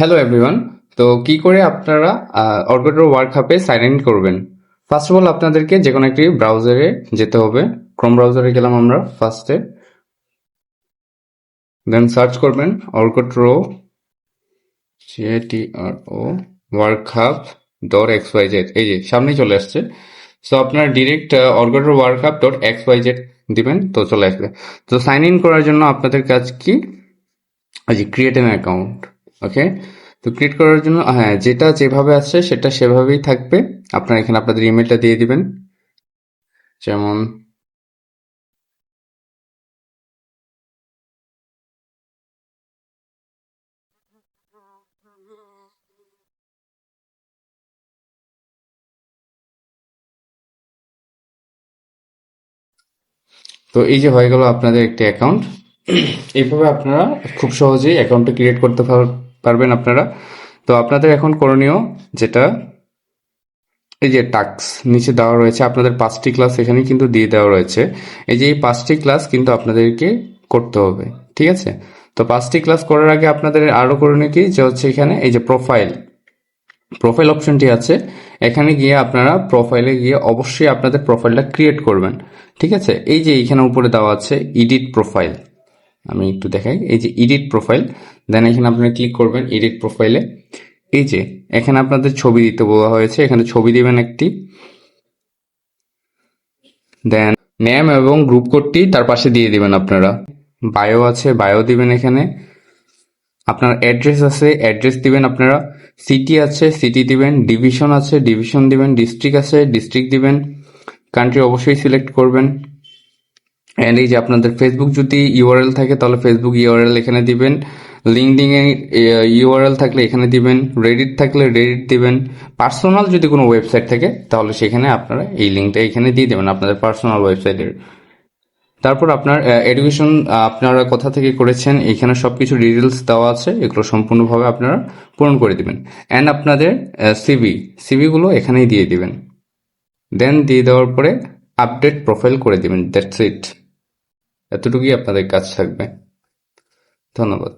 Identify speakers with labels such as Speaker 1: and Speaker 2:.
Speaker 1: Hello everyone. তো কি করে আপনারা অর্গাটো ওয়ার্ক হাবে সাইন ইন করবেন? ফার্স্ট অফ অল আপনাদেরকে যে কোনো একটি ব্রাউজারে যেতে হবে। ক্রোম ব্রাউজারে গেলাম আমরা ফার্স্টে, দেন সার্চ করবেন অর্গাটো CATRO ওয়ার্ক হাব .xyz। এই যে সামনেই চলে আসছে। সো আপনারা ডিরেক্ট অর্গাটো ওয়ার্ক হাব .xyz দিবেন, তো চলে আসবে। তো সাইন ইন করার জন্য আপনাদের কাজ কি? এই যে ক্রিয়েট অ্যান অ্যাকাউন্ট। ওকে, তো ক্রিয়েট করার জন্য হ্যাঁ, যেটা যেভাবে আসছে সেটা সেভাবেই থাকবে। আপনারা এখানে আপনাদের ইমেলটা দিয়ে দিবেন, যেমন তো এই যে হয়ে গেল আপনাদের একটি অ্যাকাউন্ট। এইভাবে আপনারা খুব সহজেই অ্যাকাউন্টটা ক্রিয়েট করতে পারবেন আপনারা। তো আপনাদের এখন করণীয় যেটা, এই যে টাস্ক নিচে দেওয়া রয়েছে, আপনাদের 5টি ক্লাস এখানে কিন্তু দিয়ে দেওয়া রয়েছে। এই যে এই 5টি ক্লাস কিন্তু আপনাদেরকে করতে হবে, ঠিক আছে? তো 5টি ক্লাস করার আগে আপনাদের আরো করণীয় কি, যে হচ্ছে এখানে এই যে প্রোফাইল অপশনটি আছে, এখানে গিয়ে আপনারা প্রোফাইলে গিয়ে অবশ্যই আপনাদের প্রোফাইলটা ক্রিয়েট করবেন, ঠিক আছে? এই যে এখানে উপরে দেওয়া আছে এডিট প্রোফাইল, আমি একটু দেখাই। এই যে এডিট প্রোফাইল, দেন এখানে আপনারা ক্লিক করবেন এডিট প্রোফাইলে। এই যে এখানে আপনাদের ছবি দিতে বলা হয়েছে, এখানে ছবি দিবেন একটি, দেন নেম এবং গ্রুপ কোডটি তার পাশে দিয়ে দিবেন আপনারা। বায়ো আছে, বায়ো দিবেন এখানে। আপনার অ্যাড্রেস আছে, অ্যাড্রেস দিবেন আপনারা। সিটি আছে, সিটি দিবেন। ডিভিশন আছে, ডিভিশন দিবেন। ডিস্ট্রিক্ট আছে, ডিস্ট্রিক্ট দিবেন। কান্ট্রি অবশ্যই সিলেক্ট করবেন। অ্যান্ড এই যে আপনাদের ফেসবুক যদি ইউআরএল থাকে তাহলে ফেসবুক ইউআরএল এখানে দিবেন। লিঙ্কডিন এ ইউআরএল থাকলে এখানে দিবেন। রেডিট থাকলে রেডিট দিবেন। পার্সোনাল যদি কোনো ওয়েবসাইট থাকে তাহলে সেখানে আপনারা এই লিঙ্কটা এখানে দিয়ে দেবেন আপনাদের পার্সোনাল ওয়েবসাইটের। তারপর আপনার এডুকেশন আপনারা কোথা থেকে করেছেন এখানে সবকিছু ডিটেলস দেওয়া আছে, এগুলো সম্পূর্ণভাবে আপনারা পূরণ করে দিবেন। অ্যান্ড আপনাদের সিভিগুলো এখানেই দিয়ে দিবেন। দেন দিয়ে দেওয়ার পরে আপডেট প্রোফাইল করে দিবেন। That's it. এতটুকুই আপনাদের কাজ থাকবে। ধন্যবাদ।